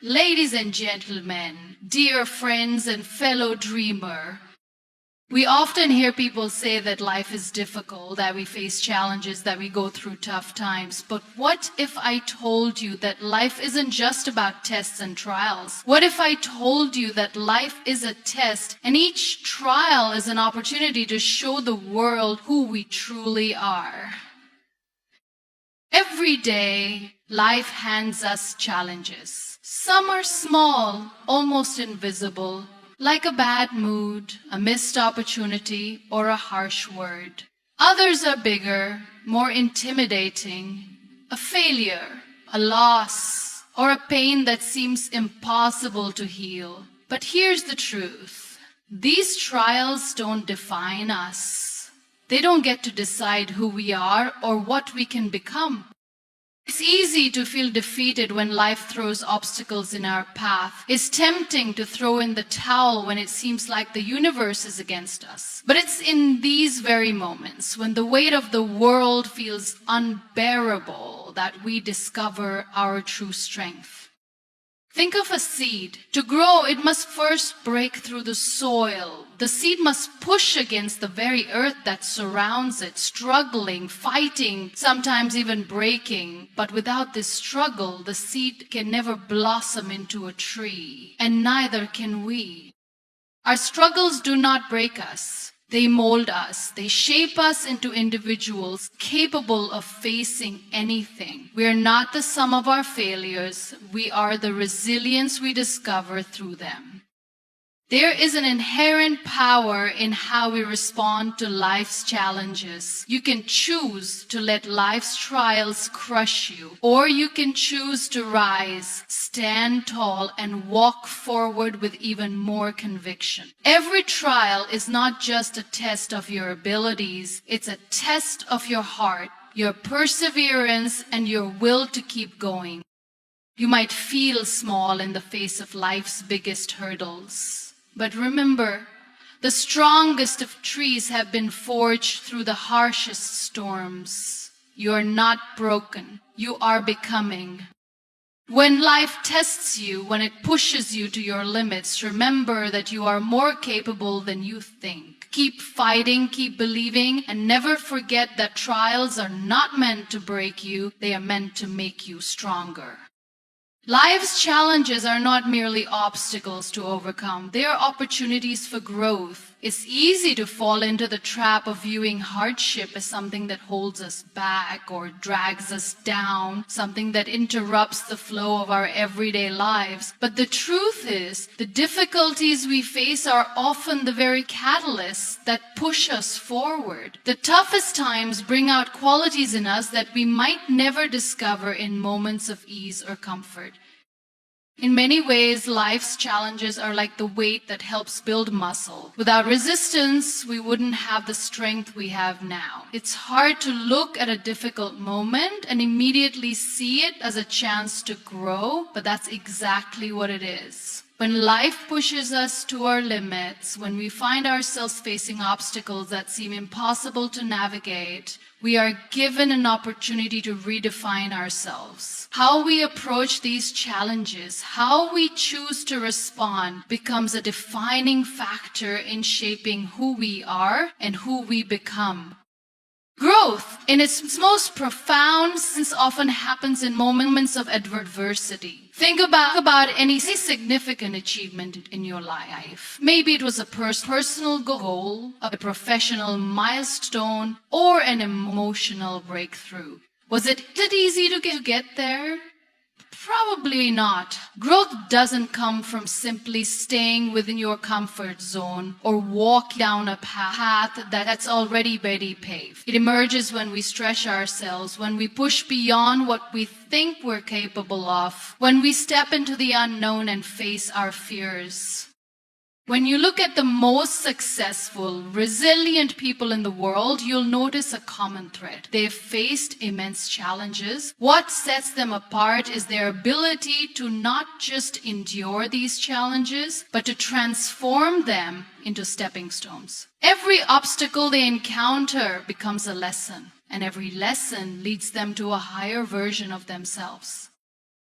Ladies and gentlemen, dear friends and fellow dreamer, we often hear people say that life is difficult, that we face challenges, that we go through tough times. But what if I told you that life isn't just about tests and trials? What if I told you that life is a test and each trial is an opportunity to show the world who we truly are? Every day, life hands us challenges. Some are small, almost invisible, like a bad mood, a missed opportunity, or a harsh word. Others are bigger, more intimidating, a failure, a loss, or a pain that seems impossible to heal. But here's the truth. These trials don't define us. They don't get to decide who we are or what we can become. It's easy to feel defeated when life throws obstacles in our path. It's tempting to throw in the towel when it seems like the universe is against us. But it's in these very moments, when the weight of the world feels unbearable, that we discover our true strength. Think of a seed. To grow, it must first break through the soil. The seed must push against the very earth that surrounds it, struggling, fighting, sometimes even breaking. But without this struggle, the seed can never blossom into a tree, and neither can we. Our struggles do not break us. They mold us. They shape us into individuals capable of facing anything. We are not the sum of our failures. We are the resilience we discover through them. There is an inherent power in how we respond to life's challenges. You can choose to let life's trials crush you, or you can choose to rise, stand tall, and walk forward with even more conviction. Every trial is not just a test of your abilities, it's a test of your heart, your perseverance, and your will to keep going. You might feel small in the face of life's biggest hurdles. But remember, the strongest of trees have been forged through the harshest storms. You are not broken. You are becoming. When life tests you, when it pushes you to your limits, remember that you are more capable than you think. Keep fighting, keep believing, and never forget that trials are not meant to break you. They are meant to make you stronger. Life's challenges are not merely obstacles to overcome. They are opportunities for growth. It's easy to fall into the trap of viewing hardship as something that holds us back or drags us down, something that interrupts the flow of our everyday lives. But the truth is, the difficulties we face are often the very catalysts that push us forward. The toughest times bring out qualities in us that we might never discover in moments of ease or comfort. In many ways, life's challenges are like the weight that helps build muscle. Without resistance, we wouldn't have the strength we have now. It's hard to look at a difficult moment and immediately see it as a chance to grow, but that's exactly what it is. When life pushes us to our limits, when we find ourselves facing obstacles that seem impossible to navigate, we are given an opportunity to redefine ourselves. How we approach these challenges, how we choose to respond, becomes a defining factor in shaping who we are and who we become. Growth, in its most profound sense, often happens in moments of adversity. Think about any significant achievement in your life. Maybe it was a personal goal, a professional milestone, or an emotional breakthrough. Was it easy to get there? Probably not. Growth doesn't come from simply staying within your comfort zone or walk down a path that's already paved. It emerges when we stretch ourselves, when we push beyond what we think we're capable of, when we step into the unknown and face our fears. When you look at the most successful, resilient people in the world, you'll notice a common thread. They've faced immense challenges. What sets them apart is their ability to not just endure these challenges, but to transform them into stepping stones. Every obstacle they encounter becomes a lesson, and every lesson leads them to a higher version of themselves.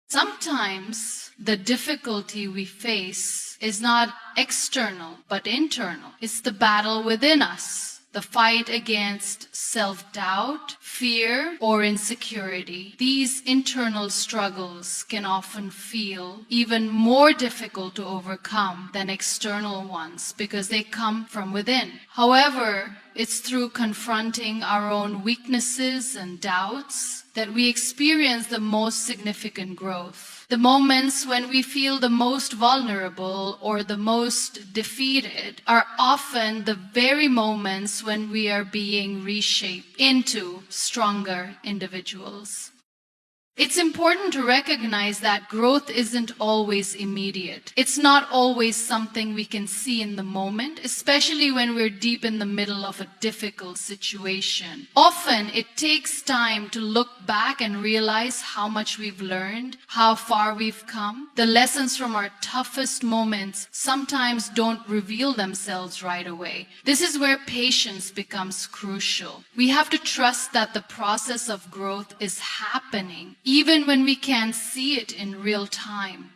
Sometimes the difficulty we face is not external, but internal. It's the battle within us, the fight against self-doubt, fear, or insecurity. These internal struggles can often feel even more difficult to overcome than external ones because they come from within. However, it's through confronting our own weaknesses and doubts that we experience the most significant growth. The moments when we feel the most vulnerable or the most defeated are often the very moments when we are being reshaped into stronger individuals. It's important to recognize that growth isn't always immediate. It's not always something we can see in the moment, especially when we're deep in the middle of a difficult situation. Often, it takes time to look back and realize how much we've learned, how far we've come. The lessons from our toughest moments sometimes don't reveal themselves right away. This is where patience becomes crucial. We have to trust that the process of growth is happening, even when we can't see it in real time.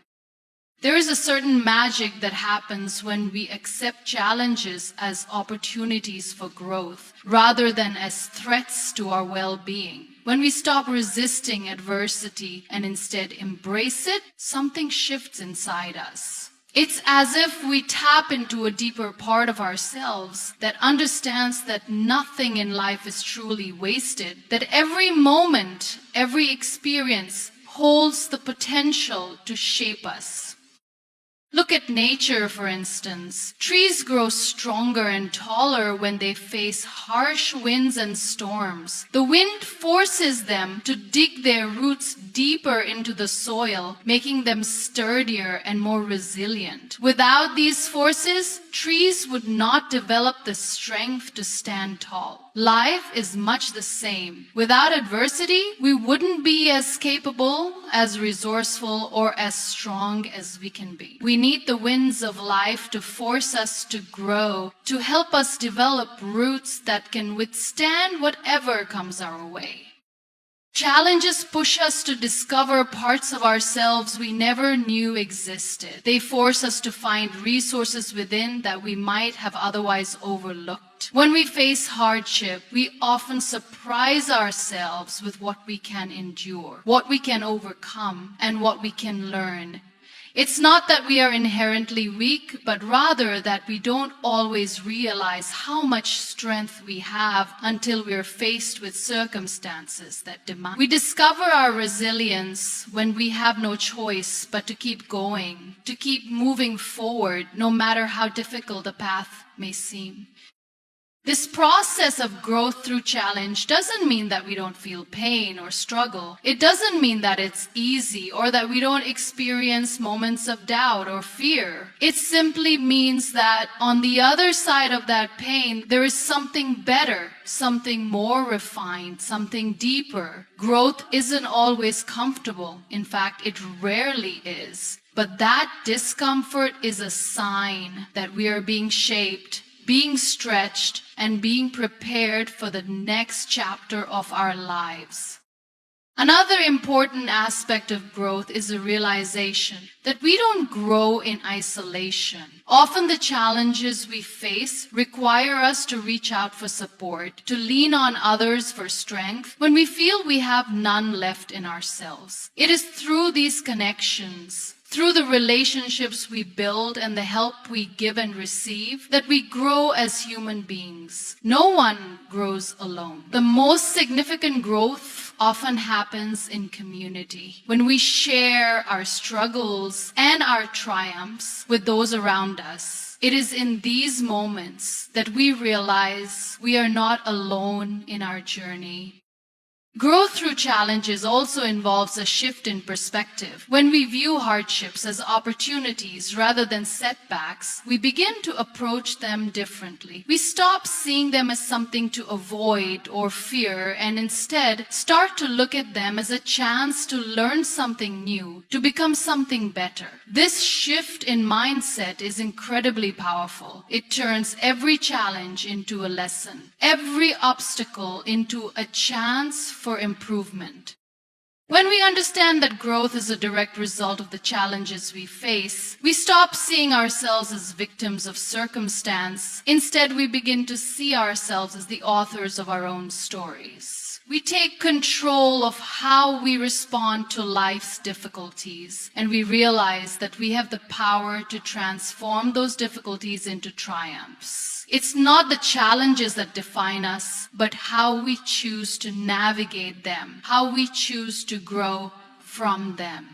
There is a certain magic that happens when we accept challenges as opportunities for growth rather than as threats to our well-being. When we stop resisting adversity and instead embrace it, something shifts inside us. It's as if we tap into a deeper part of ourselves that understands that nothing in life is truly wasted, that every moment, every experience holds the potential to shape us. Look at nature, for instance. Trees grow stronger and taller when they face harsh winds and storms. The wind forces them to dig their roots deeper into the soil, making them sturdier and more resilient. Without these forces, trees would not develop the strength to stand tall. Life is much the same. Without adversity, we wouldn't be as capable, as resourceful, or as strong as we can be. We need the winds of life to force us to grow, to help us develop roots that can withstand whatever comes our way. Challenges push us to discover parts of ourselves we never knew existed. They force us to find resources within that we might have otherwise overlooked. When we face hardship, we often surprise ourselves with what we can endure, what we can overcome, and what we can learn. It's not that we are inherently weak, but rather that we don't always realize how much strength we have until we're faced with circumstances that demand. We discover our resilience when we have no choice but to keep going, to keep moving forward, no matter how difficult the path may seem. This process of growth through challenge doesn't mean that we don't feel pain or struggle. It doesn't mean that it's easy or that we don't experience moments of doubt or fear. It simply means that on the other side of that pain, there is something better, something more refined, something deeper. Growth isn't always comfortable. In fact, it rarely is. But that discomfort is a sign that we are being shaped, being stretched, and being prepared for the next chapter of our lives. Another important aspect of growth is the realization that we don't grow in isolation. Often the challenges we face require us to reach out for support, to lean on others for strength when we feel we have none left in ourselves. It is through these connections, through the relationships we build and the help we give and receive, that we grow as human beings. No one grows alone. The most significant growth often happens in community, when we share our struggles and our triumphs with those around us. It is in these moments that we realize we are not alone in our journey. Growth through challenges also involves a shift in perspective. When we view hardships as opportunities rather than setbacks, we begin to approach them differently. We stop seeing them as something to avoid or fear and instead start to look at them as a chance to learn something new, to become something better. This shift in mindset is incredibly powerful. It turns every challenge into a lesson, every obstacle into a chance for improvement. When we understand that growth is a direct result of the challenges we face, we stop seeing ourselves as victims of circumstance. Instead, we begin to see ourselves as the authors of our own stories. We take control of how we respond to life's difficulties, and we realize that we have the power to transform those difficulties into triumphs. It's not the challenges that define us, but how we choose to navigate them, how we choose to grow from them.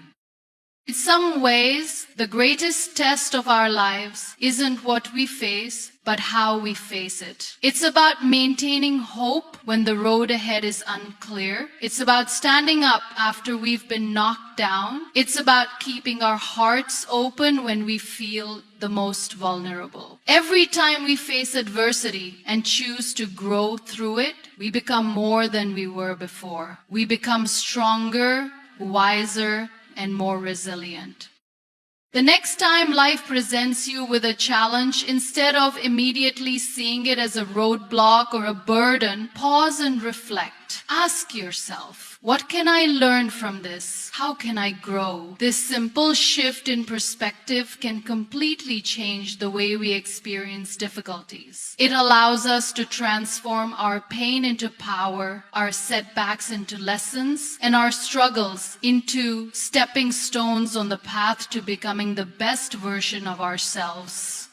In some ways, the greatest test of our lives isn't what we face, but how we face it. It's about maintaining hope when the road ahead is unclear. It's about standing up after we've been knocked down. It's about keeping our hearts open when we feel the most vulnerable. Every time we face adversity and choose to grow through it, we become more than we were before. We become stronger, wiser, and more resilient. The next time life presents you with a challenge, instead of immediately seeing it as a roadblock or a burden, pause and reflect. Ask yourself, what can I learn from this? How can I grow? This simple shift in perspective can completely change the way we experience difficulties. It allows us to transform our pain into power, our setbacks into lessons, and our struggles into stepping stones on the path to becoming the best version of ourselves.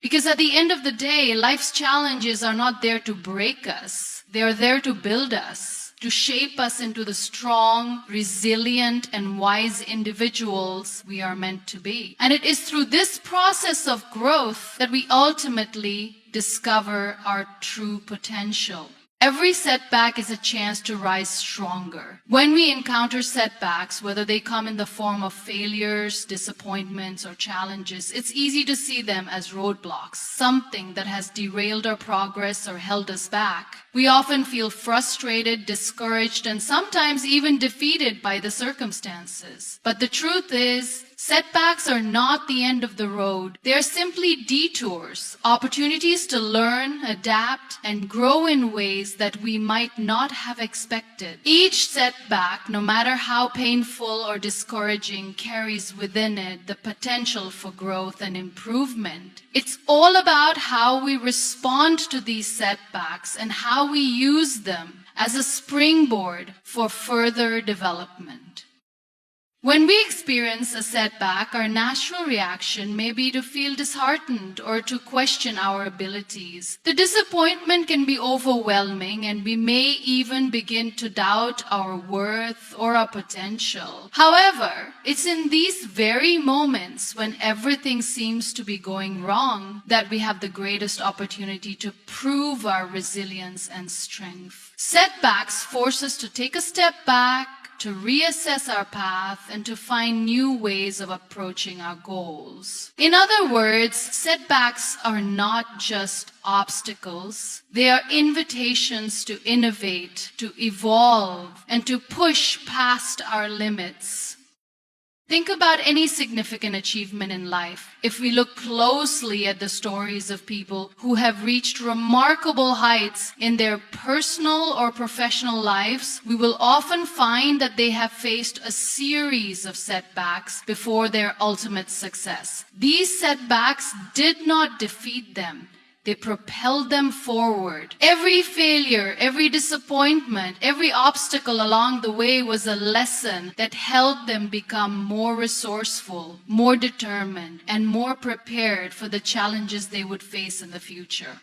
Because at the end of the day, life's challenges are not there to break us. They are there to build us, to shape us into the strong, resilient, and wise individuals we are meant to be. And it is through this process of growth that we ultimately discover our true potential. Every setback is a chance to rise stronger. When we encounter setbacks, whether they come in the form of failures, disappointments, or challenges, it's easy to see them as roadblocks, something that has derailed our progress or held us back. We often feel frustrated, discouraged, and sometimes even defeated by the circumstances. But the truth is, setbacks are not the end of the road. They are simply detours, opportunities to learn, adapt, and grow in ways that we might not have expected. Each setback, no matter how painful or discouraging, carries within it the potential for growth and improvement. It's all about how we respond to these setbacks and how we use them as a springboard for further development. When we experience a setback, our natural reaction may be to feel disheartened or to question our abilities. The disappointment can be overwhelming, and we may even begin to doubt our worth or our potential. However, it's in these very moments when everything seems to be going wrong that we have the greatest opportunity to prove our resilience and strength. Setbacks force us to take a step back, to reassess our path, and to find new ways of approaching our goals. In other words, setbacks are not just obstacles. They are invitations to innovate, to evolve, and to push past our limits. Think about any significant achievement in life. If we look closely at the stories of people who have reached remarkable heights in their personal or professional lives, we will often find that they have faced a series of setbacks before their ultimate success. These setbacks did not defeat them. They propelled them forward. Every failure, every disappointment, every obstacle along the way was a lesson that helped them become more resourceful, more determined, and more prepared for the challenges they would face in the future.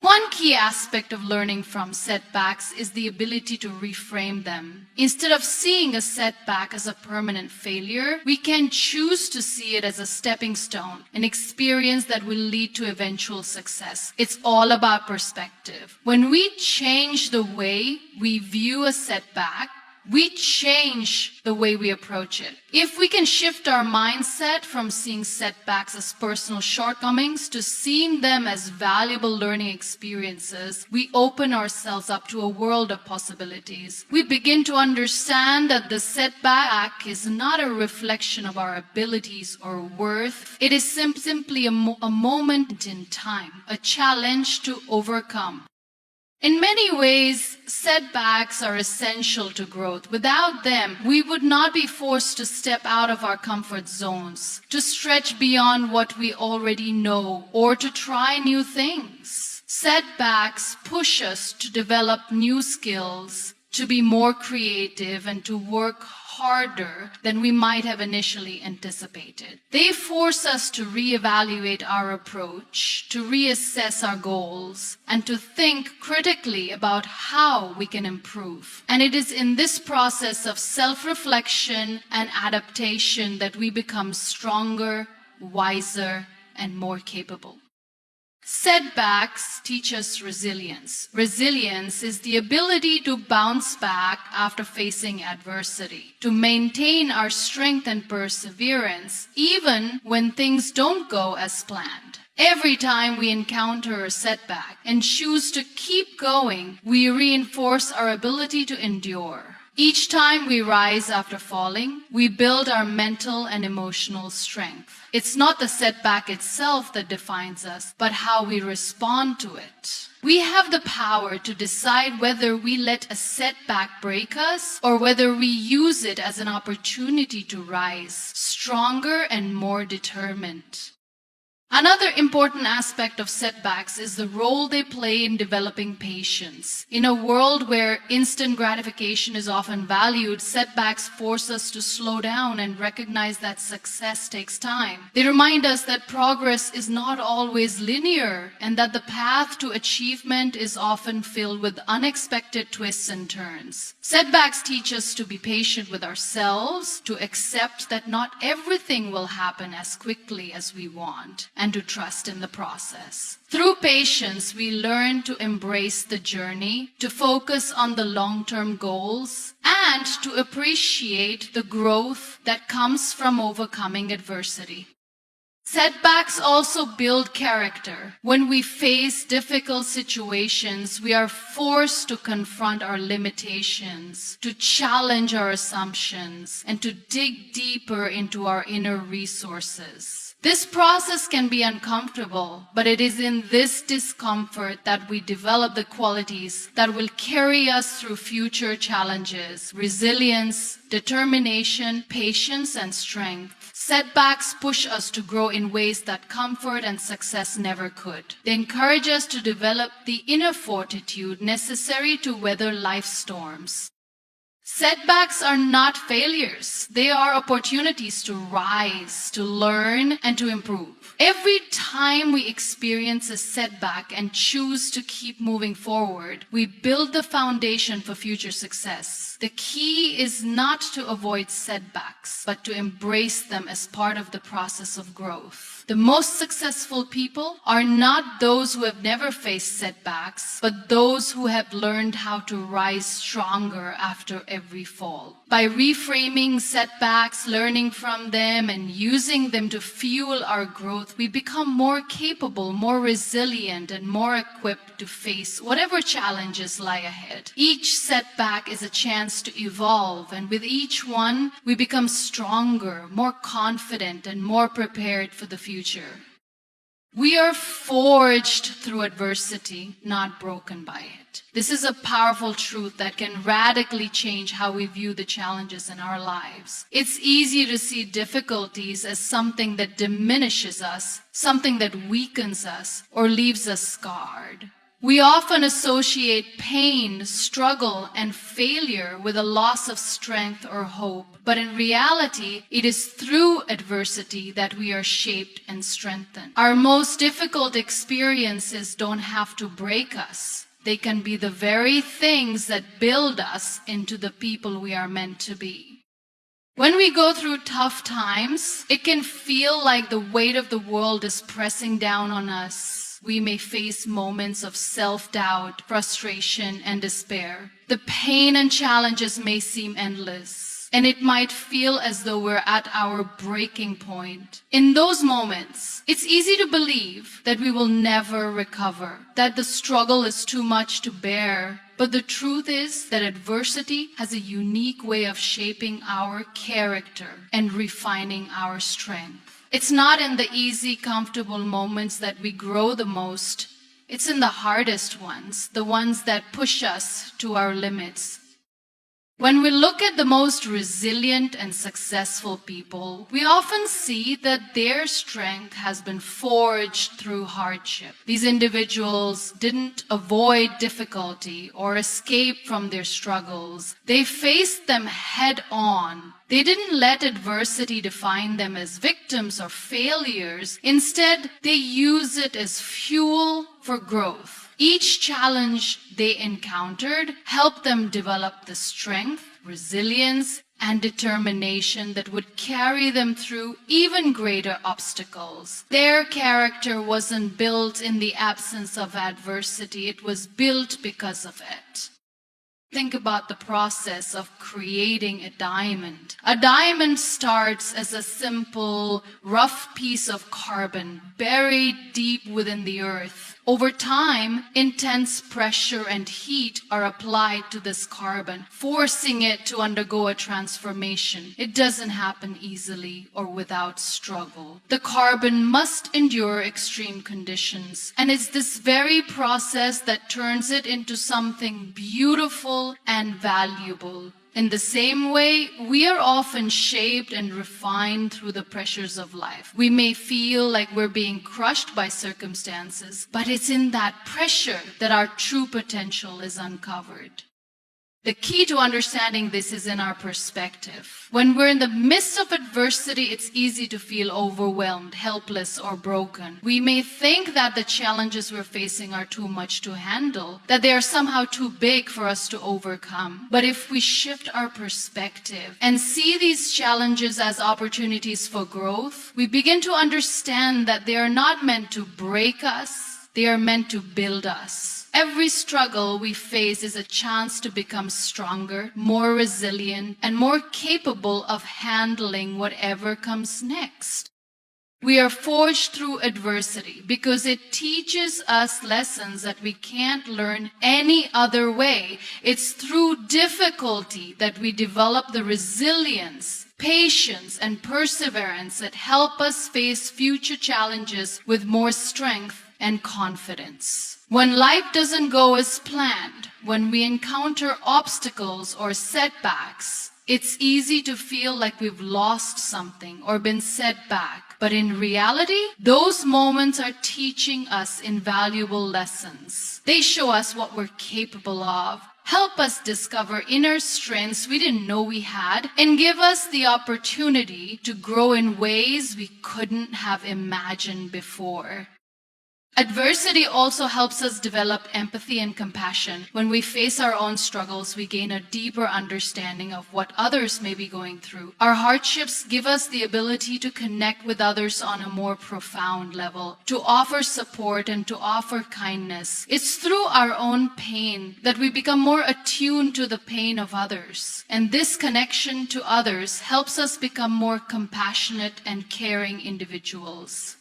One key aspect of learning from setbacks is the ability to reframe them. Instead of seeing a setback as a permanent failure, we can choose to see it as a stepping stone, an experience that will lead to eventual success. It's all about perspective. When we change the way we view a setback, we change the way we approach it. If we can shift our mindset from seeing setbacks as personal shortcomings to seeing them as valuable learning experiences, we open ourselves up to a world of possibilities. We begin to understand that the setback is not a reflection of our abilities or worth. It is simply a moment in time, a challenge to overcome. In many ways, setbacks are essential to growth. Without them, we would not be forced to step out of our comfort zones, to stretch beyond what we already know, or to try new things. Setbacks push us to develop new skills, to be more creative, and to work harder than we might have initially anticipated. They force us to reevaluate our approach, to reassess our goals, and to think critically about how we can improve. And it is in this process of self-reflection and adaptation that we become stronger, wiser, and more capable. Setbacks teach us resilience. Resilience is the ability to bounce back after facing adversity, to maintain our strength and perseverance even when things don't go as planned. Every time we encounter a setback and choose to keep going, we reinforce our ability to endure. Each time we rise after falling, we build our mental and emotional strength. It's not the setback itself that defines us, but how we respond to it. We have the power to decide whether we let a setback break us or whether we use it as an opportunity to rise, stronger and more determined. Another important aspect of setbacks is the role they play in developing patience. In a world where instant gratification is often valued, setbacks force us to slow down and recognize that success takes time. They remind us that progress is not always linear and that the path to achievement is often filled with unexpected twists and turns. Setbacks teach us to be patient with ourselves, to accept that not everything will happen as quickly as we want, and to trust in the process. Through patience, we learn to embrace the journey, to focus on the long-term goals, and to appreciate the growth that comes from overcoming adversity. Setbacks also build character. When we face difficult situations, we are forced to confront our limitations, to challenge our assumptions, and to dig deeper into our inner resources. This process can be uncomfortable, but it is in this discomfort that we develop the qualities that will carry us through future challenges: resilience, determination, patience, and strength. Setbacks push us to grow in ways that comfort and success never could. They encourage us to develop the inner fortitude necessary to weather life's storms. Setbacks are not failures. They are opportunities to rise, to learn, and to improve. Every time we experience a setback and choose to keep moving forward, we build the foundation for future success. The key is not to avoid setbacks, but to embrace them as part of the process of growth. The most successful people are not those who have never faced setbacks, but those who have learned how to rise stronger after every fall. By reframing setbacks, learning from them, and using them to fuel our growth, we become more capable, more resilient, and more equipped to face whatever challenges lie ahead. Each setback is a chance to evolve, and with each one, we become stronger, more confident, and more prepared for the future. We are forged through adversity, not broken by it. This is a powerful truth that can radically change how we view the challenges in our lives. It's easy to see difficulties as something that diminishes us, something that weakens us, or leaves us scarred. We often associate pain, struggle, and failure with a loss of strength or hope. But in reality, it is through adversity that we are shaped and strengthened. Our most difficult experiences don't have to break us. They can be the very things that build us into the people we are meant to be. When we go through tough times, it can feel like the weight of the world is pressing down on us. We may face moments of self-doubt, frustration, and despair. The pain and challenges may seem endless, and it might feel as though we're at our breaking point. In those moments, it's easy to believe that we will never recover, that the struggle is too much to bear. But the truth is that adversity has a unique way of shaping our character and refining our strength. It's not in the easy, comfortable moments that we grow the most. It's in the hardest ones, the ones that push us to our limits. When we look at the most resilient and successful people, we often see that their strength has been forged through hardship. These individuals didn't avoid difficulty or escape from their struggles. They faced them head on. They didn't let adversity define them as victims or failures. Instead, they use it as fuel for growth. Each challenge they encountered helped them develop the strength, resilience, and determination that would carry them through even greater obstacles. Their character wasn't built in the absence of adversity, it was built because of it. Think about the process of creating a diamond. A diamond starts as a simple, rough piece of carbon buried deep within the earth. Over time, intense pressure and heat are applied to this carbon, forcing it to undergo a transformation. It doesn't happen easily or without struggle. The carbon must endure extreme conditions, and it's this very process that turns it into something beautiful and valuable. In the same way, we are often shaped and refined through the pressures of life. We may feel like we're being crushed by circumstances, but it's in that pressure that our true potential is uncovered. The key to understanding this is in our perspective. When we're in the midst of adversity, it's easy to feel overwhelmed, helpless, or broken. We may think that the challenges we're facing are too much to handle, that they are somehow too big for us to overcome. But if we shift our perspective and see these challenges as opportunities for growth, we begin to understand that they are not meant to break us, they are meant to build us. Every struggle we face is a chance to become stronger, more resilient, and more capable of handling whatever comes next. We are forged through adversity because it teaches us lessons that we can't learn any other way. It's through difficulty that we develop the resilience, patience, and perseverance that help us face future challenges with more strength and confidence. When life doesn't go as planned, when we encounter obstacles or setbacks, it's easy to feel like we've lost something or been set back. But in reality, those moments are teaching us invaluable lessons. They show us what we're capable of, help us discover inner strengths we didn't know we had, and give us the opportunity to grow in ways we couldn't have imagined before. Adversity also helps us develop empathy and compassion. When we face our own struggles, we gain a deeper understanding of what others may be going through. Our hardships give us the ability to connect with others on a more profound level, to offer support and to offer kindness. It's through our own pain that we become more attuned to the pain of others. And this connection to others helps us become more compassionate and caring individuals.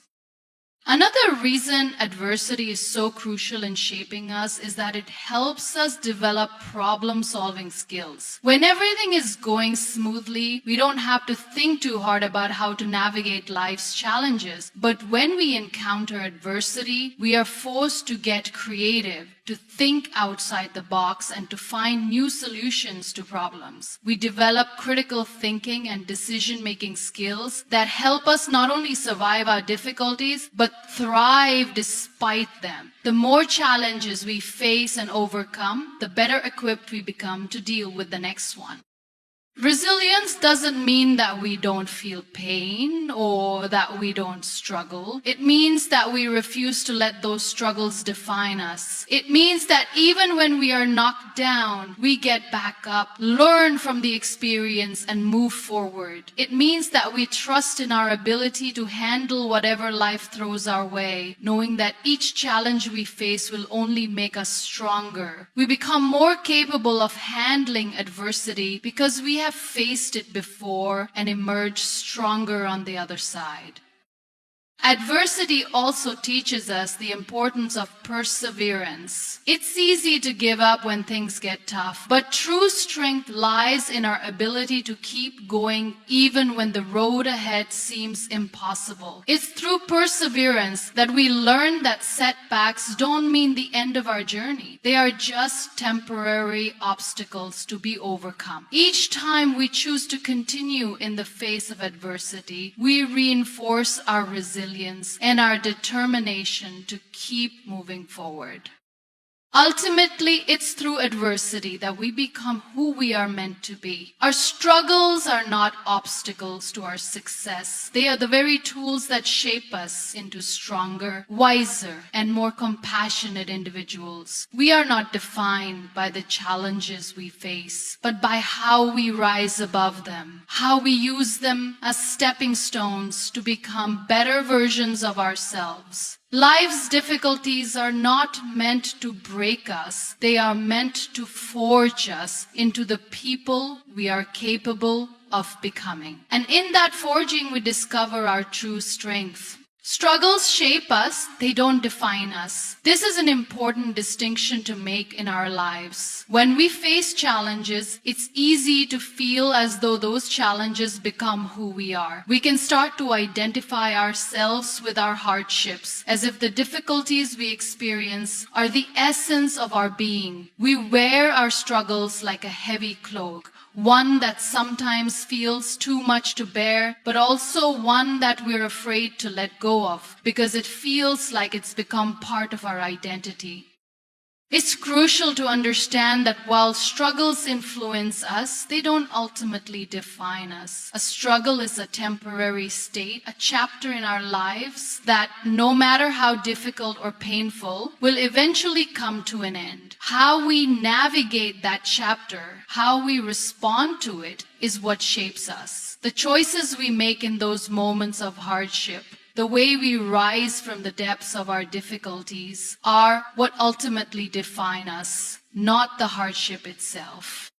Another reason adversity is so crucial in shaping us is that it helps us develop problem-solving skills. When everything is going smoothly, we don't have to think too hard about how to navigate life's challenges. But when we encounter adversity, we are forced to get creative, to think outside the box, and to find new solutions to problems. We develop critical thinking and decision-making skills that help us not only survive our difficulties, but thrive despite them. The more challenges we face and overcome, the better equipped we become to deal with the next one. Resilience doesn't mean that we don't feel pain or that we don't struggle. It means that we refuse to let those struggles define us. It means that even when we are knocked down, we get back up, learn from the experience, and move forward. It means that we trust in our ability to handle whatever life throws our way, knowing that each challenge we face will only make us stronger. We become more capable of handling adversity because we have faced it before and emerged stronger on the other side. Adversity also teaches us the importance of perseverance. It's easy to give up when things get tough, but true strength lies in our ability to keep going even when the road ahead seems impossible. It's through perseverance that we learn that setbacks don't mean the end of our journey. They are just temporary obstacles to be overcome. Each time we choose to continue in the face of adversity, we reinforce our resilience and our determination to keep moving forward. Ultimately, it's through adversity that we become who we are meant to be. Our struggles are not obstacles to our success. They are the very tools that shape us into stronger, wiser, and more compassionate individuals. We are not defined by the challenges we face, but by how we rise above them, how we use them as stepping stones to become better versions of ourselves. Life's difficulties are not meant to break us. They are meant to forge us into the people we are capable of becoming. And in that forging, we discover our true strength. Struggles shape us, they don't define us. This is an important distinction to make in our lives. When we face challenges, it's easy to feel as though those challenges become who we are. We can start to identify ourselves with our hardships, as if the difficulties we experience are the essence of our being. We wear our struggles like a heavy cloak, one that sometimes feels too much to bear, but also one that we're afraid to let go of because it feels like it's become part of our identity. It's crucial to understand that while struggles influence us, they don't ultimately define us. A struggle is a temporary state, a chapter in our lives that, no matter how difficult or painful, will eventually come to an end. How we navigate that chapter, how we respond to it, is what shapes us. The choices we make in those moments of hardship, the way we rise from the depths of our difficulties, are what ultimately define us, not the hardship itself.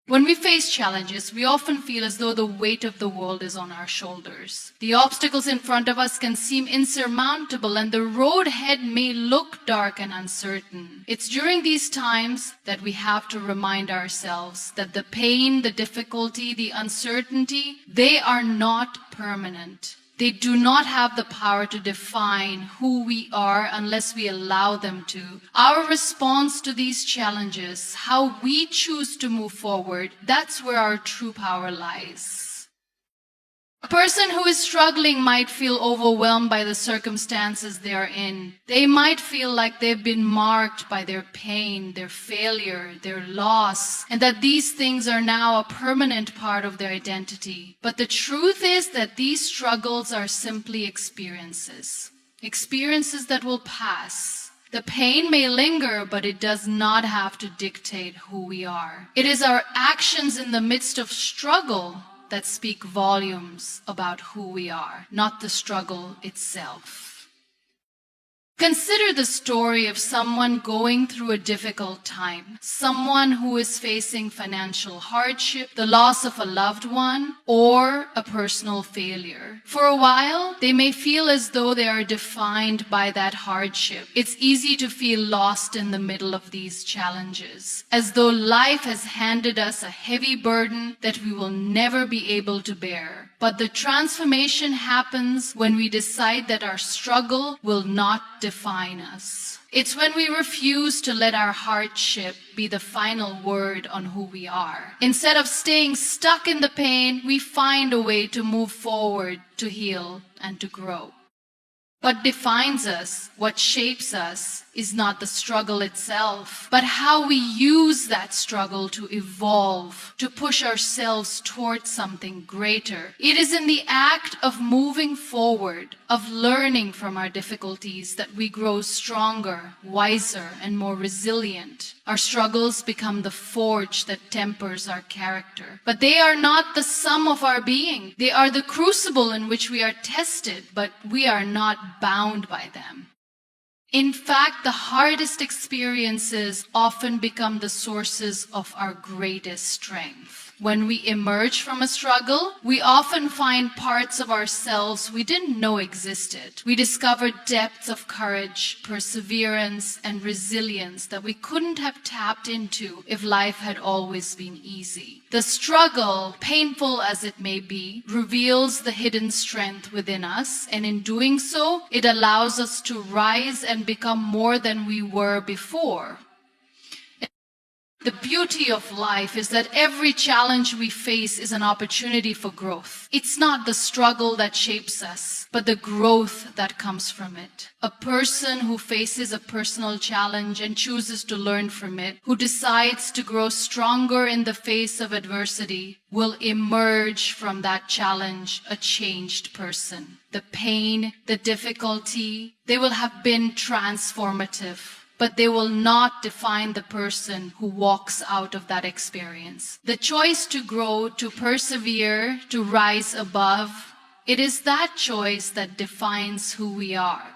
When we face challenges, we often feel as though the weight of the world is on our shoulders. The obstacles in front of us can seem insurmountable, and the road ahead may look dark and uncertain. It's during these times that we have to remind ourselves that the pain, the difficulty, the uncertainty, they are not permanent. They do not have the power to define who we are unless we allow them to. Our response to these challenges, how we choose to move forward, that's where our true power lies. A person who is struggling might feel overwhelmed by the circumstances they are in. They might feel like they've been marked by their pain, their failure, their loss, and that these things are now a permanent part of their identity. But the truth is that these struggles are simply experiences that will pass. The pain may linger, but it does not have to dictate who we are. It is our actions in the midst of struggle that speak volumes about who we are, not the struggle itself. Consider the story of someone going through a difficult time, someone who is facing financial hardship, the loss of a loved one, or a personal failure. For a while, they may feel as though they are defined by that hardship. It's easy to feel lost in the middle of these challenges, as though life has handed us a heavy burden that we will never be able to bear. But the transformation happens when we decide that our struggle will not define us. It's when we refuse to let our hardship be the final word on who we are. Instead of staying stuck in the pain, we find a way to move forward, to heal, and to grow. What defines us, what shapes us, is not the struggle itself, but how we use that struggle to evolve, to push ourselves towards something greater. It is in the act of moving forward, of learning from our difficulties, that we grow stronger, wiser, and more resilient. Our struggles become the forge that tempers our character. But they are not the sum of our being. They are the crucible in which we are tested, but we are not bound by them. In fact, the hardest experiences often become the sources of our greatest strength. When we emerge from a struggle, we often find parts of ourselves we didn't know existed. We discover depths of courage, perseverance, and resilience that we couldn't have tapped into if life had always been easy. The struggle, painful as it may be, reveals the hidden strength within us, and in doing so, it allows us to rise and become more than we were before. The beauty of life is that every challenge we face is an opportunity for growth. It's not the struggle that shapes us, but the growth that comes from it. A person who faces a personal challenge and chooses to learn from it, who decides to grow stronger in the face of adversity, will emerge from that challenge a changed person. The pain, the difficulty, they will have been transformative, but they will not define the person who walks out of that experience. The choice to grow, to persevere, to rise above, it is that choice that defines who we are.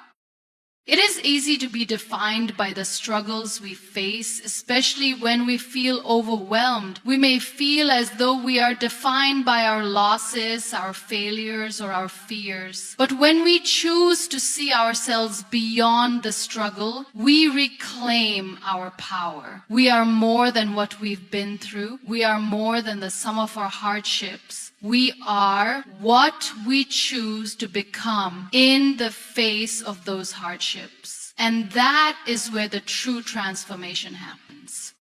It is easy to be defined by the struggles we face, especially when we feel overwhelmed. We may feel as though we are defined by our losses, our failures, or our fears. But when we choose to see ourselves beyond the struggle, we reclaim our power. We are more than what we've been through. We are more than the sum of our hardships. We are what we choose to become in the face of those hardships. And that is where the true transformation happens.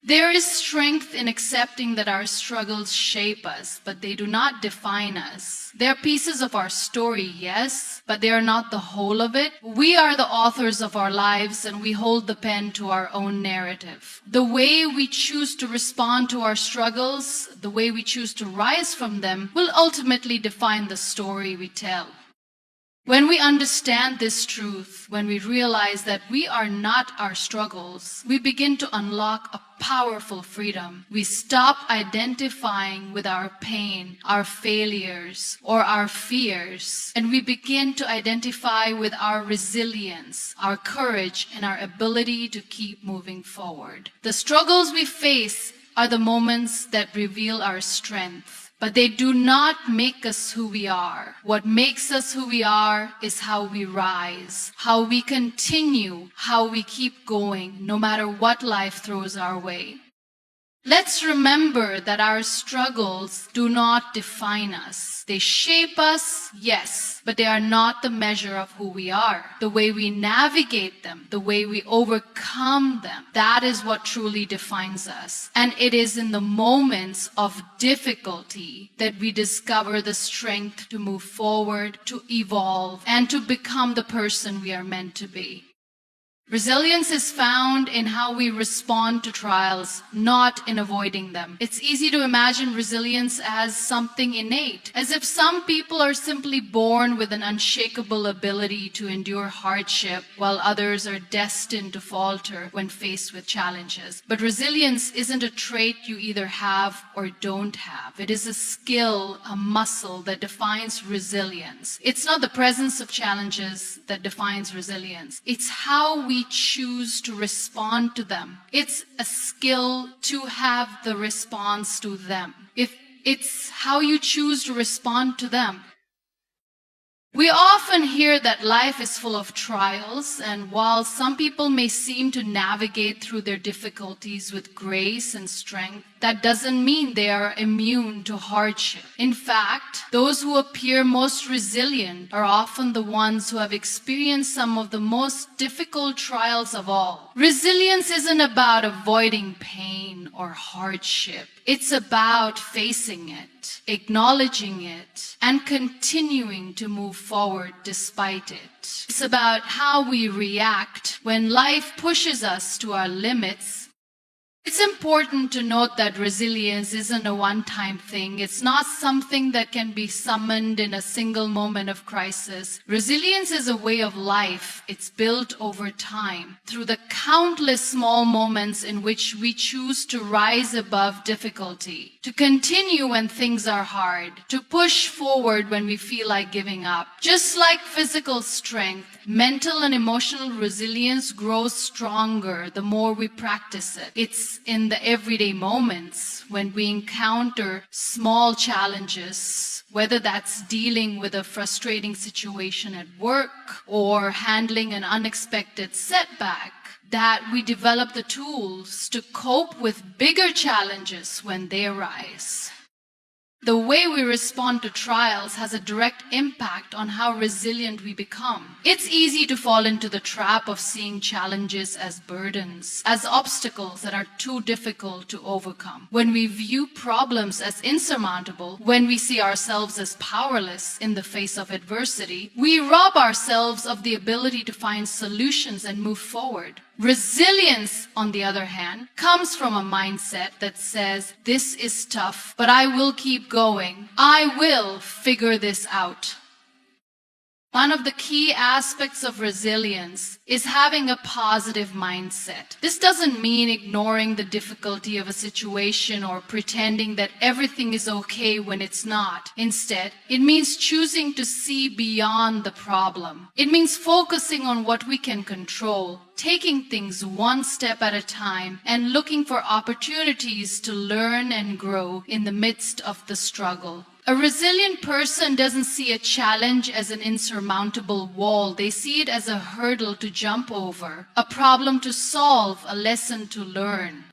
There is strength in accepting that our struggles shape us, but they do not define us. They are pieces of our story, yes, but they are not the whole of it. We are the authors of our lives, and we hold the pen to our own narrative. The way we choose to respond to our struggles, the way we choose to rise from them, will ultimately define the story we tell. When we understand this truth, when we realize that we are not our struggles, we begin to unlock a powerful freedom. We stop identifying with our pain, our failures, or our fears, and we begin to identify with our resilience, our courage, and our ability to keep moving forward. The struggles we face are the moments that reveal our strength. But they do not make us who we are. What makes us who we are is how we rise, how we continue, how we keep going, no matter what life throws our way. Let's remember that our struggles do not define us. They shape us, yes, but they are not the measure of who we are. The way we navigate them, the way we overcome them, that is what truly defines us. And it is in the moments of difficulty that we discover the strength to move forward, to evolve, and to become the person we are meant to be. Resilience is found in how we respond to trials, not in avoiding them. It's easy to imagine resilience as something innate, as if some people are simply born with an unshakable ability to endure hardship, while others are destined to falter when faced with challenges. But resilience isn't a trait you either have or don't have. It is a skill, a muscle that defines resilience. It's not the presence of challenges that defines resilience. It's how we choose to respond to them. It's a skill to have the response to them. It's how you choose to respond to them. We often hear that life is full of trials, and while some people may seem to navigate through their difficulties with grace and strength, that doesn't mean they are immune to hardship. In fact, those who appear most resilient are often the ones who have experienced some of the most difficult trials of all. Resilience isn't about avoiding pain or hardship. It's about facing it, acknowledging it, and continuing to move forward despite it. It's about how we react when life pushes us to our limits. It's important to note that resilience isn't a one-time thing. It's not something that can be summoned in a single moment of crisis. Resilience is a way of life. It's built over time through the countless small moments in which we choose to rise above difficulty, to continue when things are hard, to push forward when we feel like giving up. Just like physical strength, mental and emotional resilience grows stronger the more we practice it. It's is in the everyday moments when we encounter small challenges, whether that's dealing with a frustrating situation at work or handling an unexpected setback, that we develop the tools to cope with bigger challenges when they arise. The way we respond to trials has a direct impact on how resilient we become. It's easy to fall into the trap of seeing challenges as burdens, as obstacles that are too difficult to overcome. When we view problems as insurmountable, when we see ourselves as powerless in the face of adversity, we rob ourselves of the ability to find solutions and move forward. Resilience, on the other hand, comes from a mindset that says, this is tough, but I will keep going. I will figure this out. One of the key aspects of resilience is having a positive mindset. This doesn't mean ignoring the difficulty of a situation or pretending that everything is okay when it's not. Instead, it means choosing to see beyond the problem. It means focusing on what we can control, taking things one step at a time, and looking for opportunities to learn and grow in the midst of the struggle. A resilient person doesn't see a challenge as an insurmountable wall. They see it as a hurdle to jump over, a problem to solve, a lesson to learn.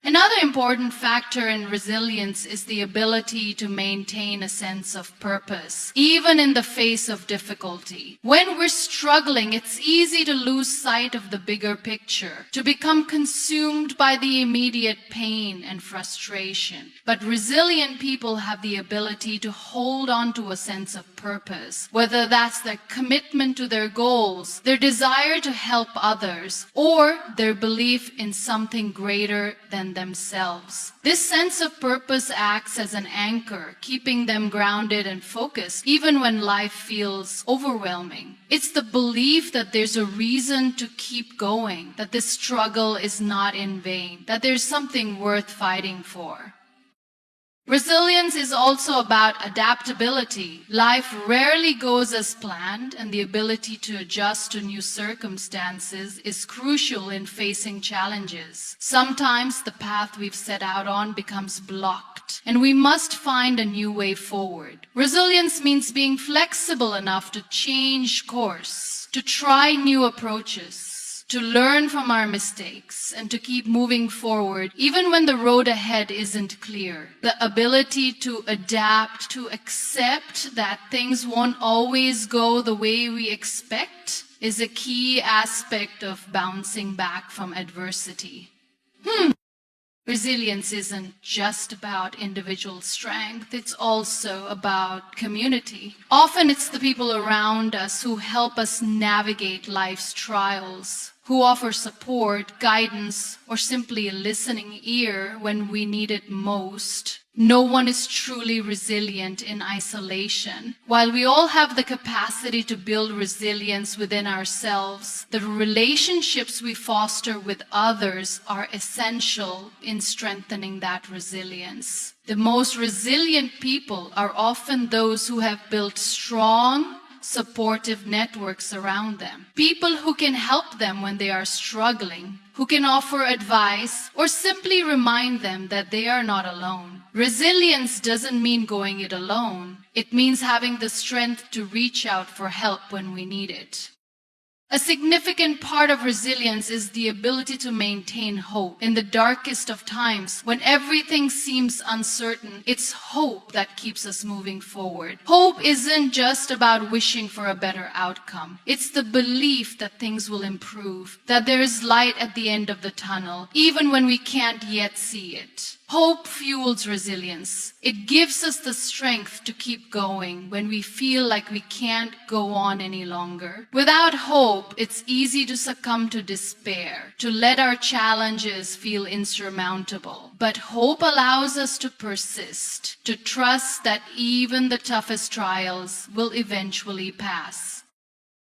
Another important factor in resilience is the ability to maintain a sense of purpose, even in the face of difficulty. When we're struggling, it's easy to lose sight of the bigger picture, to become consumed by the immediate pain and frustration. But resilient people have the ability to hold on to a sense of purpose, whether that's their commitment to their goals, their desire to help others, or their belief in something greater than themselves. This sense of purpose acts as an anchor, keeping them grounded and focused, even when life feels overwhelming. It's the belief that there's a reason to keep going, that this struggle is not in vain, that there's something worth fighting for. Resilience is also about adaptability. Life rarely goes as planned, and the ability to adjust to new circumstances is crucial in facing challenges. Sometimes the path we've set out on becomes blocked, and we must find a new way forward. Resilience means being flexible enough to change course, to try new approaches, to learn from our mistakes, and to keep moving forward even when the road ahead isn't clear. The ability to adapt, to accept that things won't always go the way we expect, is a key aspect of bouncing back from adversity. Resilience isn't just about individual strength, it's also about community. Often it's the people around us who help us navigate life's trials, who offer support, guidance, or simply a listening ear when we need it most. No one is truly resilient in isolation. While we all have the capacity to build resilience within ourselves, the relationships we foster with others are essential in strengthening that resilience. The most resilient people are often those who have built strong, supportive networks around them. People who can help them when they are struggling, who can offer advice or simply remind them that they are not alone. Resilience doesn't mean going it alone. It means having the strength to reach out for help when we need it. A significant part of resilience is the ability to maintain hope. In the darkest of times, when everything seems uncertain, it's hope that keeps us moving forward. Hope isn't just about wishing for a better outcome. It's the belief that things will improve, that there is light at the end of the tunnel, even when we can't yet see it. Hope fuels resilience. It gives us the strength to keep going when we feel like we can't go on any longer. Without hope, it's easy to succumb to despair, to let our challenges feel insurmountable. But hope allows us to persist, to trust that even the toughest trials will eventually pass.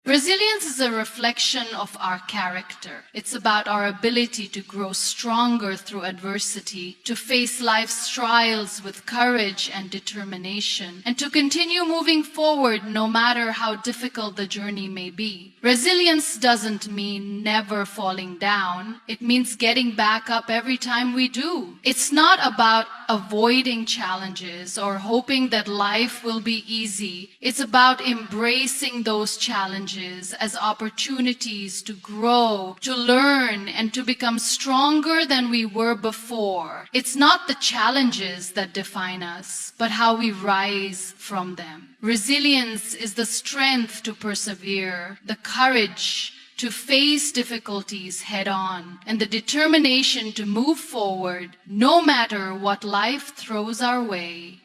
Resilience is a reflection of our character. It's about our ability to grow stronger through adversity, to face life's trials with courage and determination, and to continue moving forward no matter how difficult the journey may be. Resilience doesn't mean never falling down. It means getting back up every time we do. It's not about avoiding challenges or hoping that life will be easy. It's about embracing those challenges as opportunities to grow, to learn, and to become stronger than we were before. It's not the challenges that define us, but how we rise from them. Resilience is the strength to persevere, the courage to face difficulties head on, and the determination to move forward no matter what life throws our way.